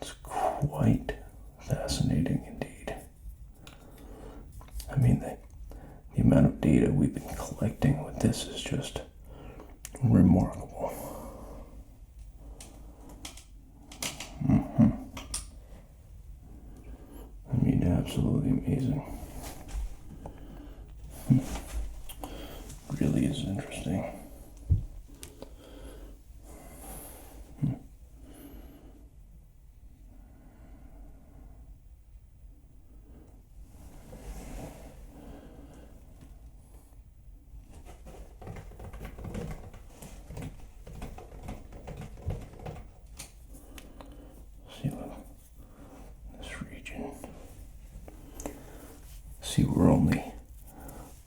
It's quite fascinating indeed. I mean, the amount of data we've been collecting with this is just remarkable. I mean, absolutely amazing. Really is interesting. See, look, this region. See, we're only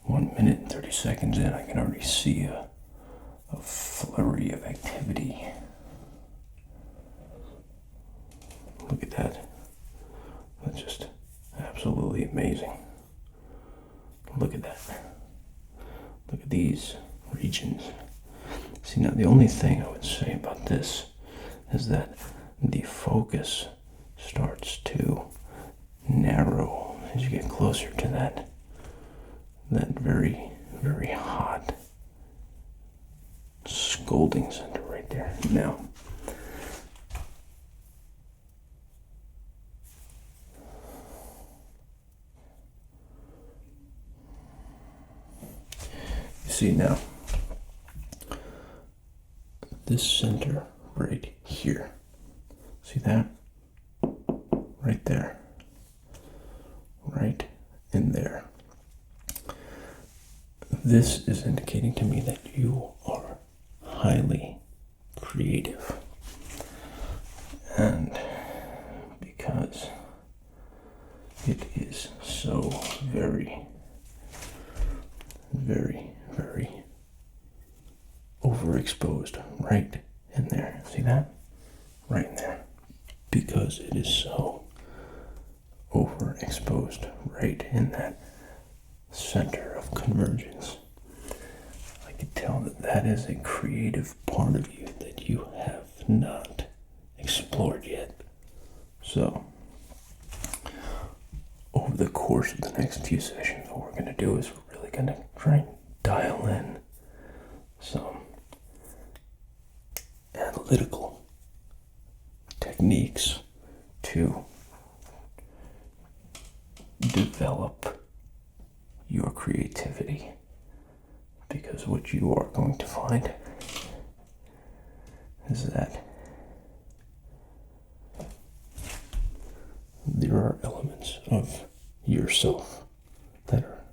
1 minute and 30 seconds in. I can already see a flurry of activity. Look at that. That's just absolutely amazing. Look at that. Look at these regions. See, now the only thing I would say about this is that the focus starts to narrow as you get closer to that very, very hot scolding center right there. Now, you see now, this center right here, see that? Right there. Right in there. This is indicating to me that you are highly creative. And because it is so very, very, very overexposed right in there. See that? Right in there. Because it is so overexposed right in that center of convergence. I can tell that that is a creative part of you that you have not explored yet. So, over the course of the next few sessions, what we're going to do is we're really going to try and dial in some analytical techniques to develop your creativity, because what you are going to find is that there are elements of yourself that are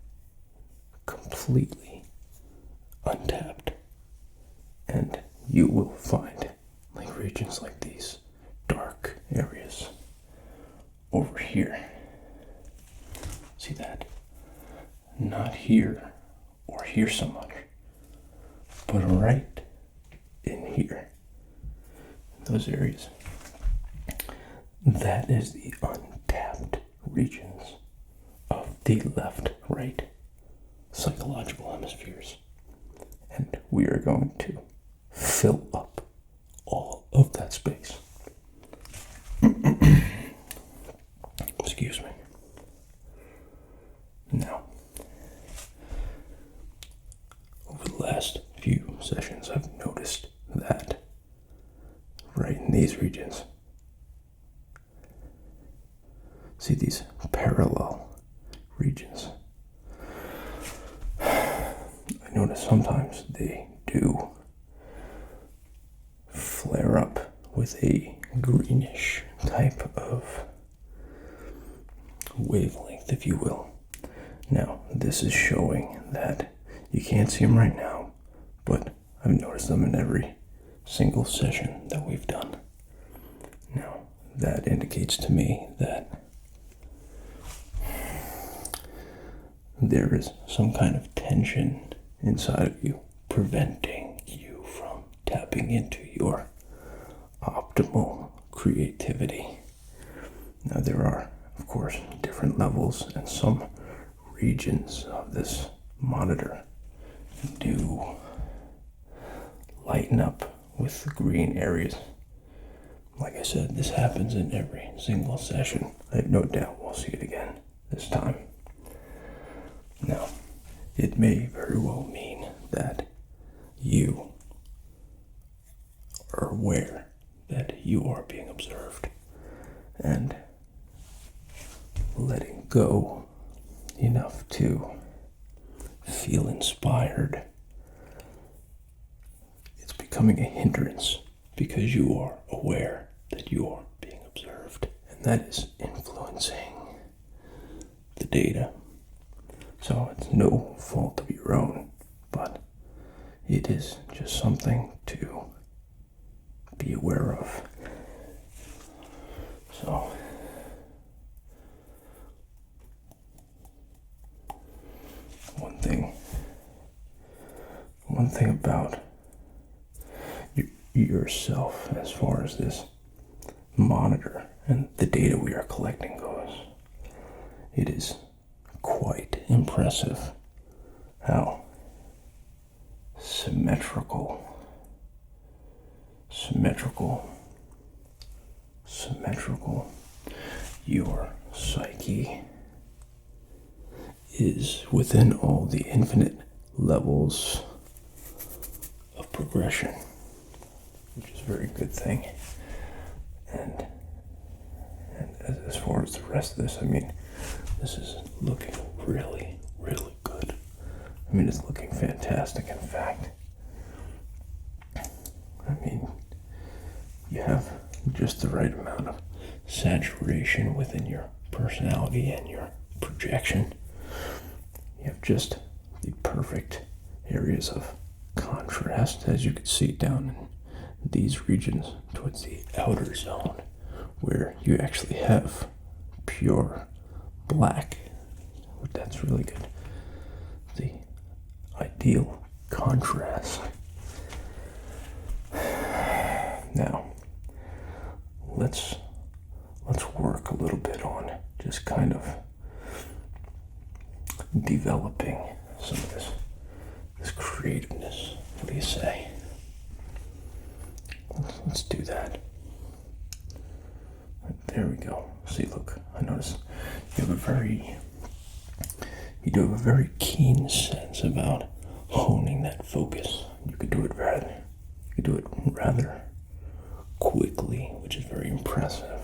completely untapped, and you will find like regions like these dark areas over here. See that? Not here or here so much, but right in here. Those areas. That is the untapped regions of the left-right psychological hemispheres. And we are going to fill up all of that space. Excuse me. Now, over the last few sessions, I've noticed that right in these regions, see these parallel regions. I notice sometimes they do flare up with a greenish type of wavelength, if you will. Now, this is showing that you can't see them right now, but I've noticed them in every single session that we've done. Now, that indicates to me that there is some kind of tension inside of you, preventing you from tapping into your optimal creativity. Now, there are, of course, different levels, and some regions of this monitor do lighten up with green areas Like I said, this happens in every single session. I have no doubt we'll see it again this time. Now, it may very well mean that you are aware that you are being observed, and letting go enough to feel inspired. It's becoming a hindrance because you are aware that you are being observed, and that is influencing the data. So it's no fault of your own, but it is just something to be aware of. So one thing about yourself as far as this monitor and the data we are collecting goes, it is quite impressive how symmetrical your psyche is within all the infinite levels of progression, which is a very good thing. And as far as the rest of this, I mean, this is looking really, really good. I mean, it's looking fantastic, in fact. I mean, you have just the right amount of saturation within your personality and your projection. You have just the perfect areas of contrast, as you can see down in these regions towards the outer zone, where you actually have pure black. That's really good. The ideal contrast. Now, let's work a little bit on just kind of developing some of this creativeness. What do you say? Let's do that. There we go. See, look, I notice you do have a very keen sense about honing that focus. You could do it rather quickly, which is very impressive.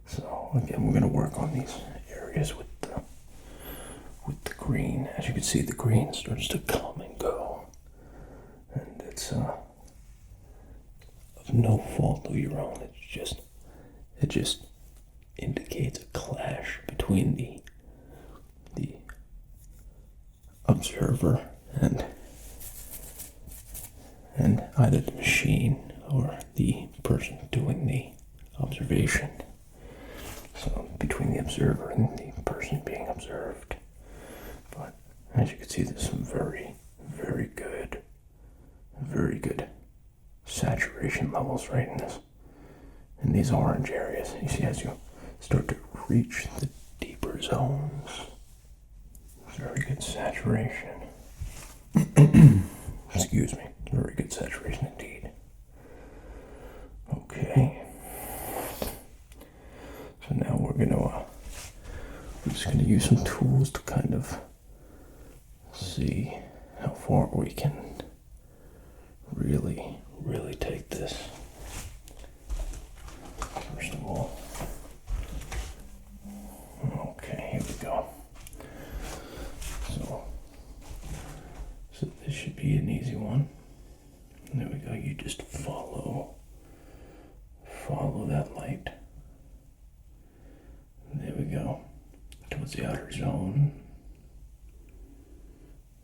So again, we're going to work on these areas with the green. As you can see, the green starts to come and go, and it's of no fault of your own. It just indicates a clash between the observer and either the machine or the person doing the observation. So between the observer and the person being observed. But as you can see, there's some very, very good saturation levels right in these orange areas. You see, as you start to reach the deeper zones, very good saturation. Excuse me, very good saturation indeed. Okay. So now we're just gonna use some tools to kind of see how far we can really, really take this. First of all, okay, here we go. So this should be an easy one. There we go. You just follow that light. There we go. Towards the outer zone.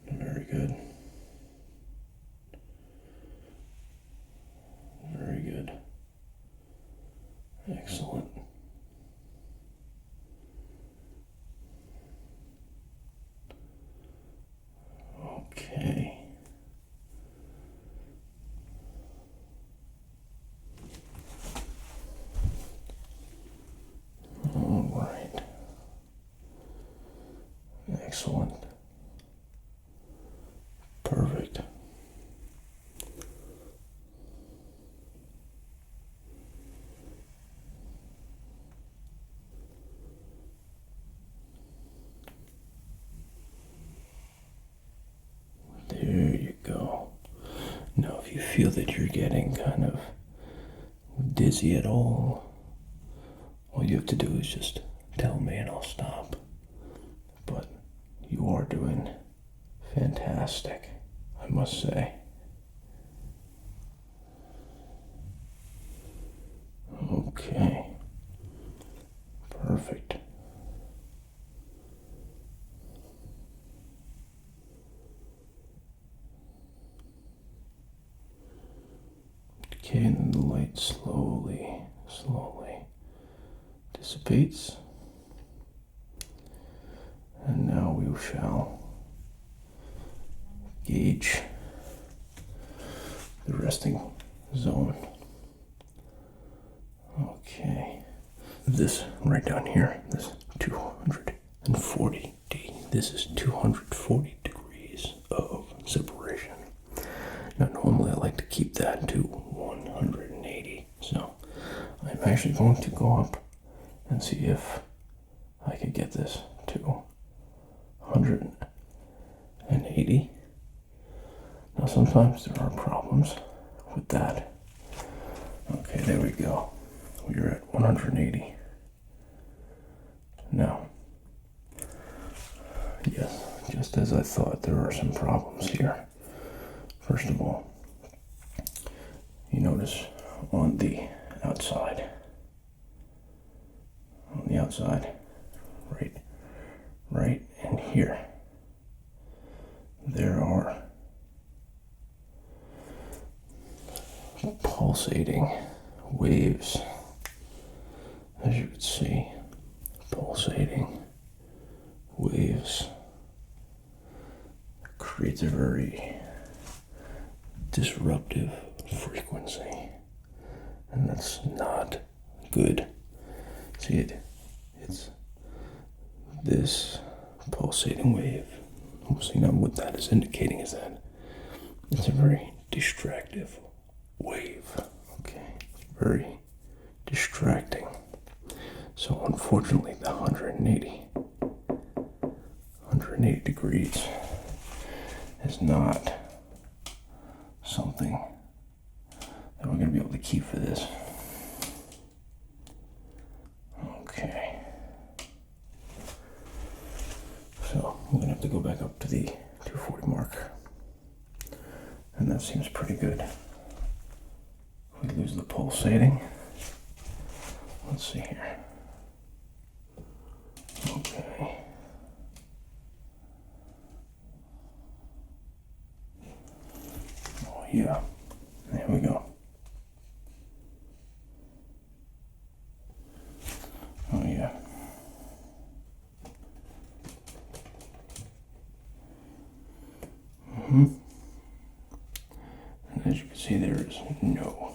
Very good. Very good. Excellent. Okay. All right. Excellent. Perfect. feel that you're getting kind of dizzy at all, all you have to do is just tell me and I'll stop. But you are doing fantastic, I must say. Okay. Perfect. Okay, and then the light slowly dissipates. And now we shall gauge the resting zone. Okay. This right down here, this 240D, this is 240 degrees of separation. Now normally I like to keep that to 180, so I'm actually going to go up and see if I could get this to 180. Now sometimes there are problems with that. Okay, there we go. We're at 180. Now, yes, just as I thought, there are some problems here. First of all, you notice on the outside, right in here, there are pulsating waves, as you can see, pulsating waves creates a very disruptive frequency, and that's not good. See it? It's this pulsating wave. See, now what that is indicating is that it's a very distractive wave. Okay, very distracting. So unfortunately, the 180 degrees is not something that we're going to be able to keep for this. Okay. So I'm going to have to go back up to the 240 mark. And that seems pretty good. We lose the pulsating. Let's see here. Okay. Oh yeah, there we go. Oh yeah. And as you can see, there is no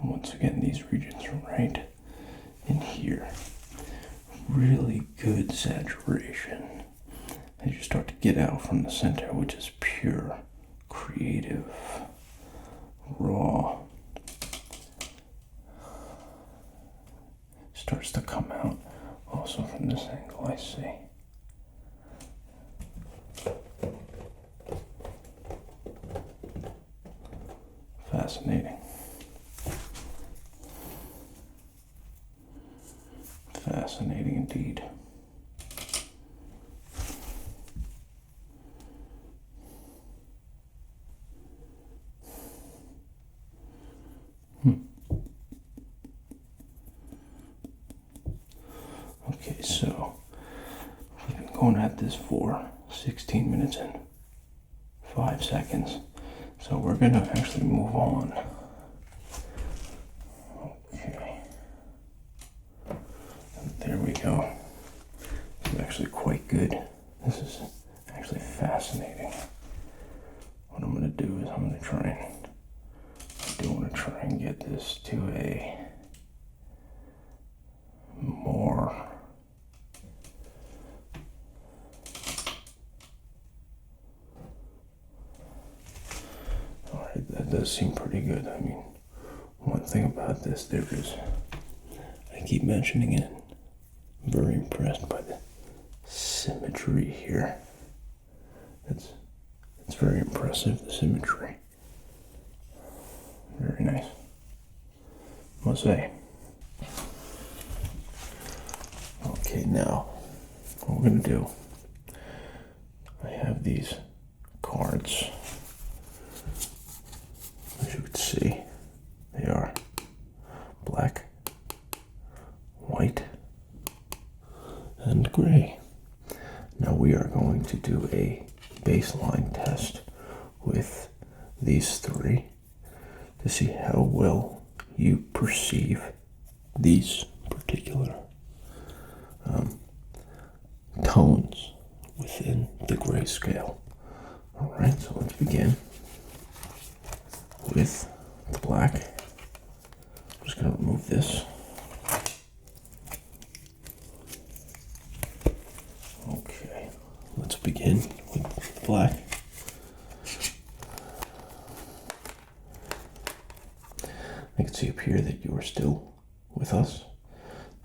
once again, these regions are right in here. Really good saturation as you start to get out from the center, which is pure, creative, raw. Starts to come out also from this angle, I see. Fascinating. Fascinating indeed. Okay, so we've been going at this for 16 minutes and 5 seconds. So we're going to actually move on. Okay. And there we go. This is actually quite good. This is actually fascinating. What I'm going to do is I do want to try and get this to a more that does seem pretty good. I mean, one thing about this, I keep mentioning it, very impressed by the symmetry here. It's very impressive, the symmetry. Very nice, must say. Okay, now what we're going to do, I have these cards. As you can see, they are black, white, and gray. Now we are going to do a baseline test with these three to see how well you perceive these particular tones within the gray scale. Alright, so let's begin with the black. I'm just going to remove this. Okay, let's begin with the black. I can see up here that you are still with us.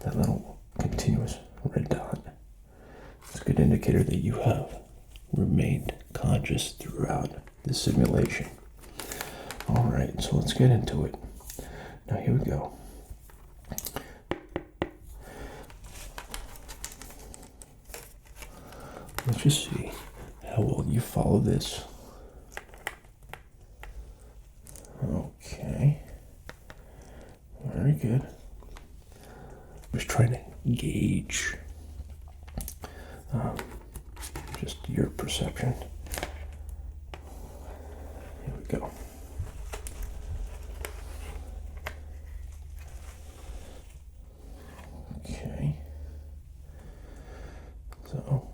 That little continuous red dot. It's a good indicator that you have remained conscious throughout the simulation. Alright, so let's get into it. Now here we go. Let's just see how well you follow this. Okay. Very good. Just trying to gauge just your perception. Here we go. Okay. So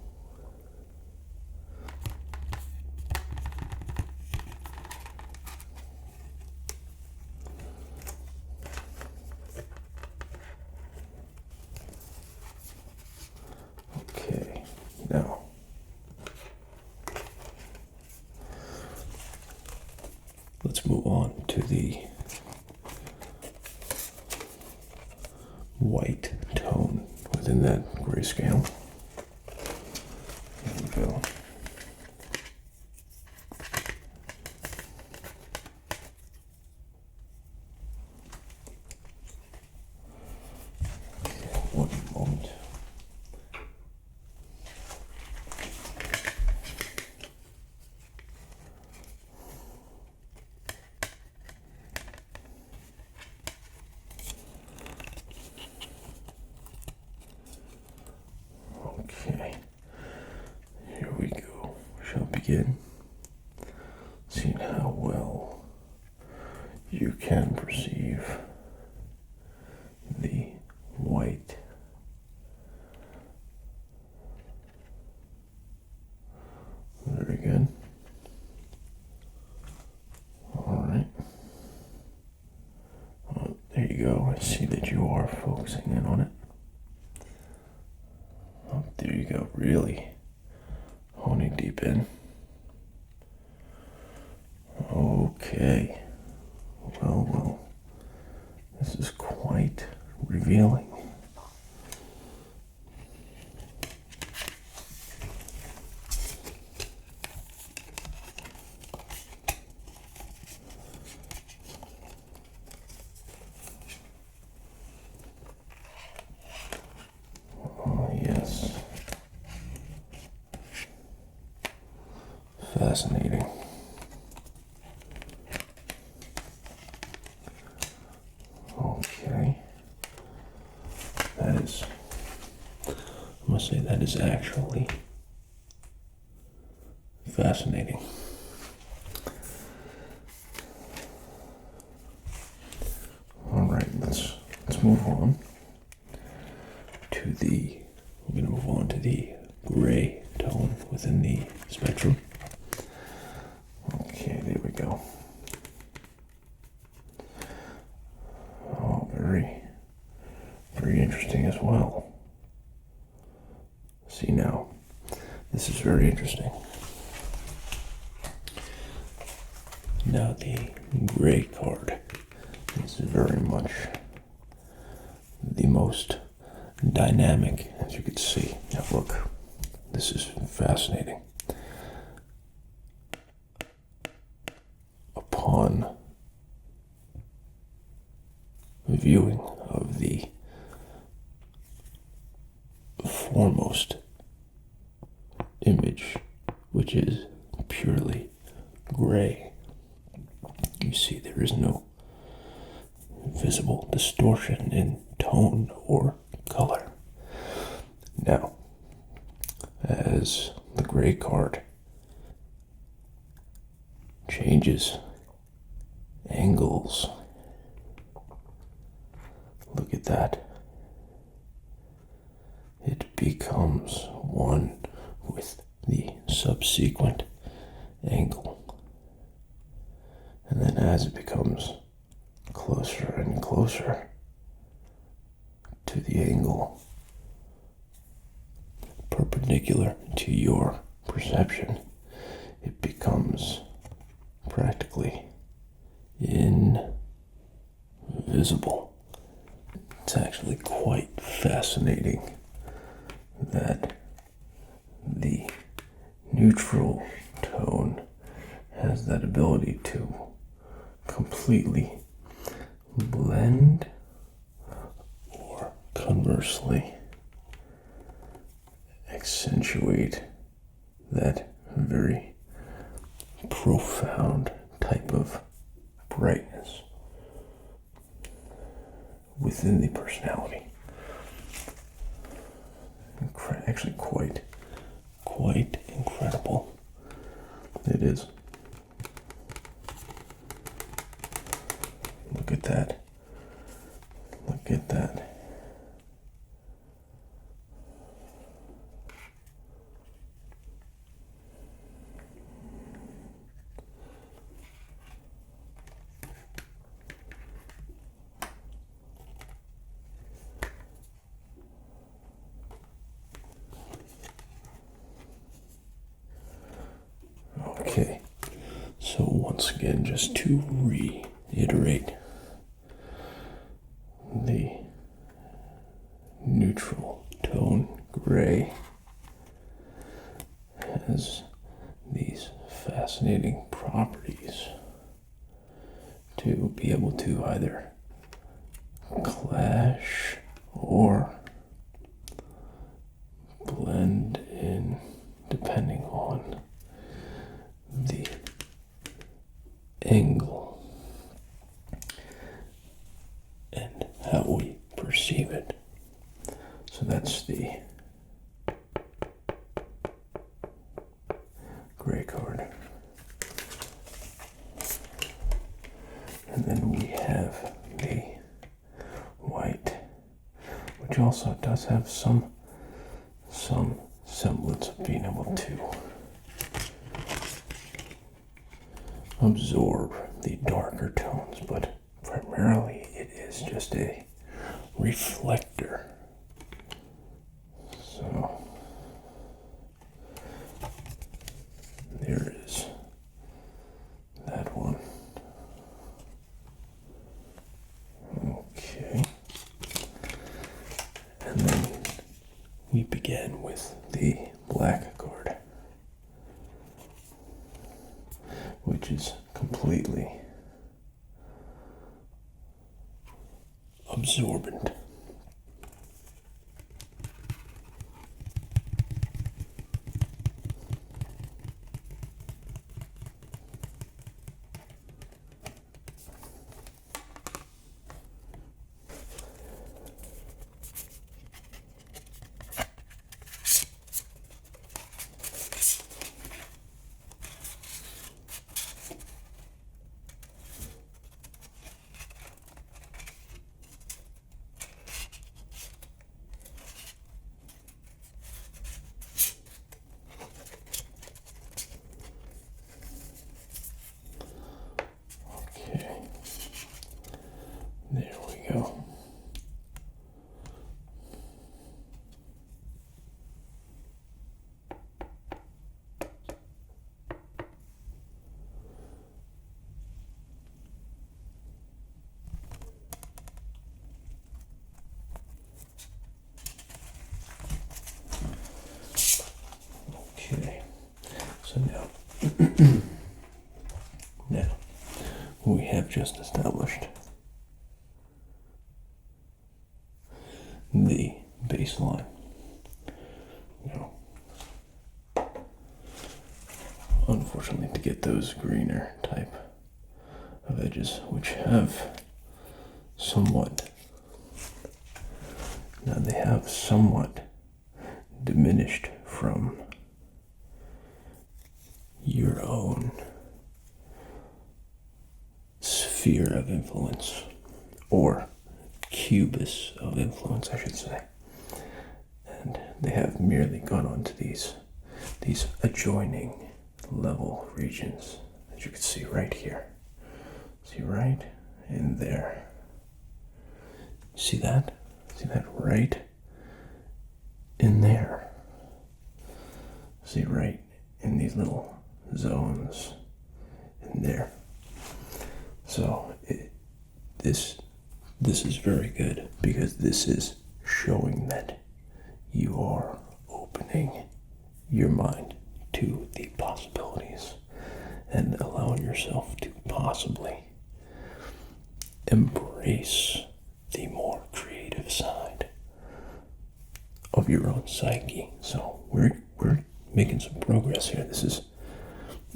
okay, now let's move on to the white tone within that grayscale. There we go. Okay, one moment. Okay, here we go. We shall begin seeing how well you can perceive the white. Very good. All right. Well, there you go. I see that you are focusing in on it. Oh, there you go, really honing deep in. Okay. Well, this is quite revealing. Oh, yes. Fascinating. Okay. That is, I must say, that is actually fascinating. All right, let's move on to the, we're going to move on to the gray tone within the spectrum. Okay, there we go. Oh, very, very interesting as well. See now, this is very interesting. Now the gray card is very much the most dynamic, as you can see. Now look, this is fascinating. Upon viewing of the foremost image, which is purely gray, you see there is no visible distortion in tone or color. Now, as the gray card changes angles, look at that. It becomes one with the subsequent angle. And then as it becomes closer and closer to the angle perpendicular to your perception, it becomes practically invisible. It's actually quite fascinating that the neutral tone has that ability to completely blend, or conversely accentuate that very profound type of brightness within the personality. Actually quite incredible. It is. Look at that. Look at that. Okay, so once again, just to reiterate, the neutral tone gray has these fascinating properties to be able to either clash or blend in depending on the angle and how we perceive it. So that's the gray card. And then we have the white, which also does have some semblance of being able to absorb the darker tones, but primarily it is just a reflector. So there is that one. Okay. And then we begin with the black card, which is completely absorbent. Now, we have just established the baseline. Now, unfortunately, to get those greener type of edges, which have somewhat, now they have somewhat diminished from your own sphere of influence, or cubus of influence, I should say. And they have merely gone on to these adjoining level regions, as you can see right here. See right in there. See that? See that right in there? See right in these little zones in there. So this is very good, because this is showing that you are opening your mind to the possibilities and allowing yourself to possibly embrace the more creative side of your own psyche. So we're making some progress here. This is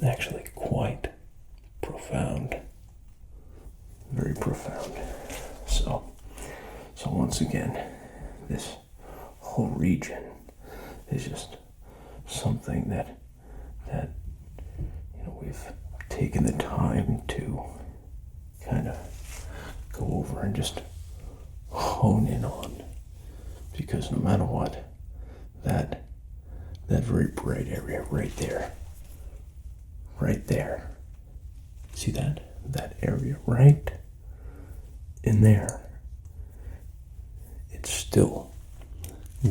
actually quite profound, very profound. So once again, this whole region is just something that we've taken the time to kind of go over and just hone in on, because no matter what, that very bright area right there, see that area right in there, it's still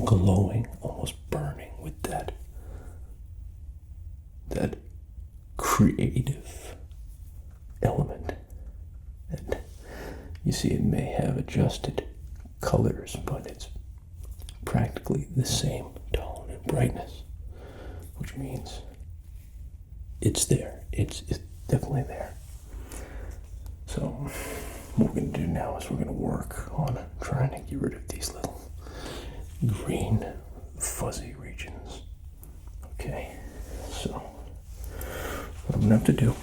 glowing, almost burning with that creative element. And you see, it may have adjusted colors, but it's practically the same tone and brightness, which means it's there. It's definitely there. So what we're going to do now is we're going to work on trying to get rid of these little green fuzzy regions. Okay, so what I'm going to have to do,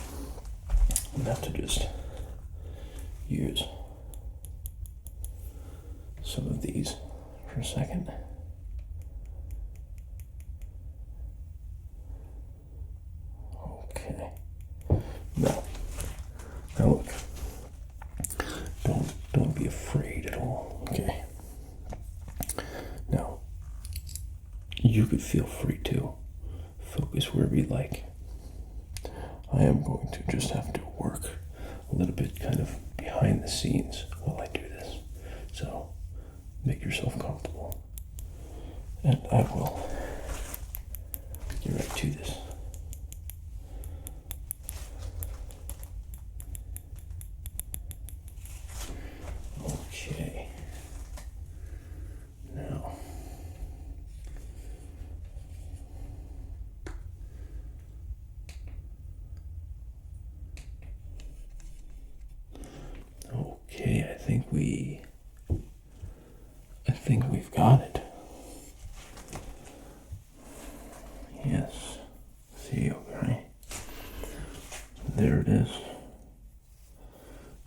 I'm going to have to just use some of these for a second. Okay. Now look. Don't be afraid at all. Okay. Now, you could feel free to focus wherever you like. I am going to just have to work a little bit kind of behind the scenes while I do this. So make yourself comfortable, and I will get right to this. Okay. Now, okay, I think we've got it. Yes. See, okay. There it is.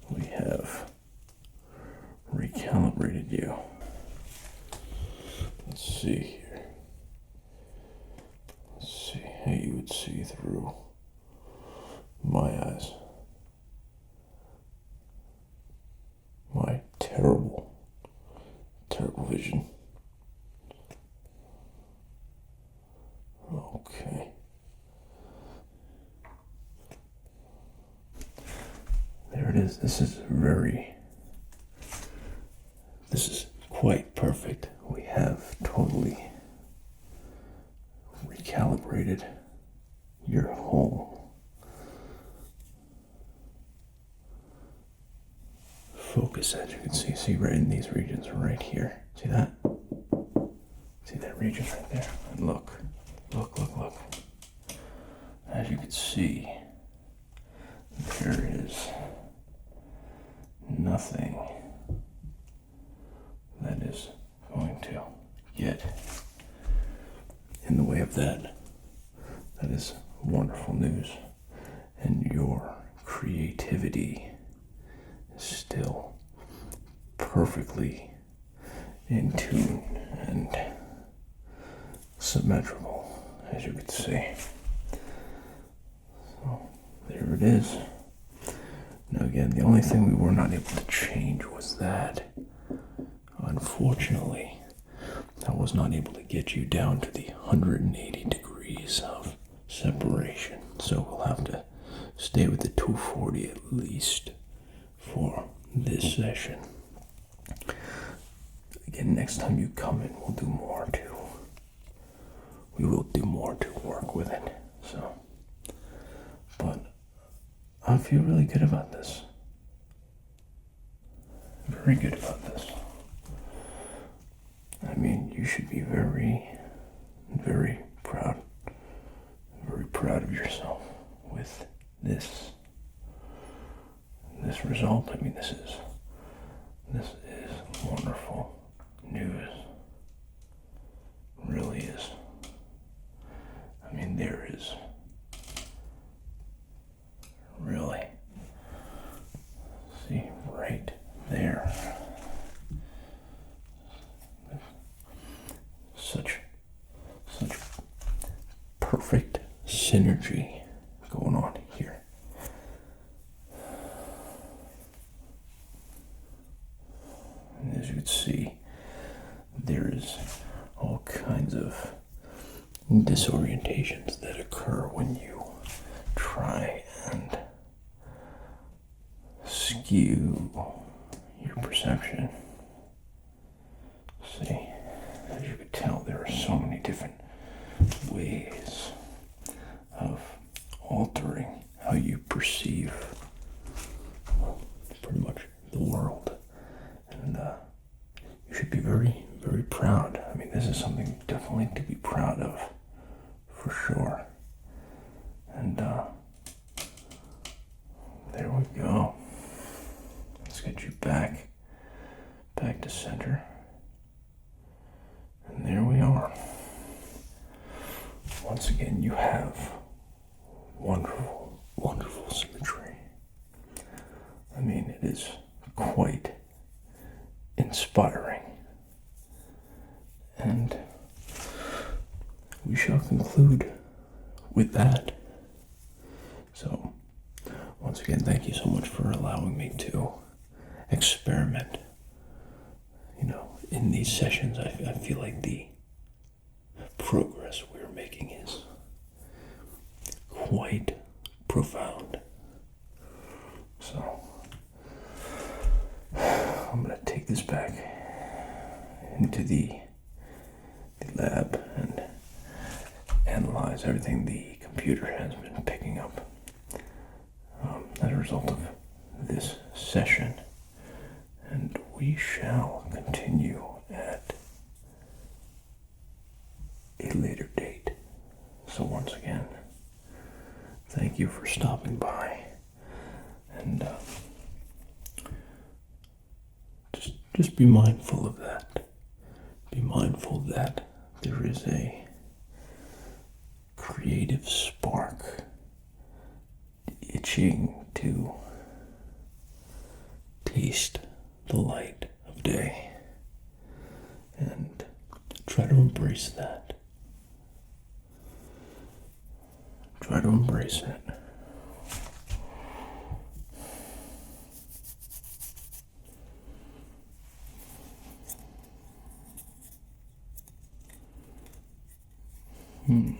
We have recalibrated you. Let's see here. Let's see how you would see through my eyes. My terrible vision. Okay. There it is. This is quite perfect. We have totally recalibrated your whole focus, as you can see right in these regions right here. See that? See that region right there? And look. as you can see, there is nothing that is going to get in the way of that. That is wonderful news. And your creativity is still perfectly in tune and symmetrical, as you could see. So there it is. Now again, the only thing we were not able to change was that. Unfortunately, I was not able to get you down to the 180 degrees of separation. So we'll have to stay with the 240 at least for this session. Again, next time you come in, we will do more to work with it. So, but I feel really good about this. Very good about this. I mean, you should be very, very proud of yourself with this result. I mean, this is wonderful news. Really is. I mean, there is really, see, right there. Such perfect synergy going on here. And as you can see, there is all kinds of disorientations that occur when you try and skew your perception. See, as you can tell, there are so many different ways of altering how you perceive pretty much the world. And you should be very, very proud. I mean, this is something definitely to be proud of, for sure. And there we go. Let's get you back to center. And there we are. Once again, you have wonderful, wonderful symmetry. I mean, it is quite inspiring. And we shall conclude with that. So, once again, thank you so much for allowing me to experiment. You know, in these sessions, I feel like the progress we're making is quite profound. So, I'm going to take this back into the lab and analyze everything the computer has been picking up as a result of this session. And we shall continue at a later date. So once again, thank you for stopping by, and just be mindful of that. Be mindful that there is a creative spark itching to taste the light of day, and try to embrace that. Try to embrace it. Hmm.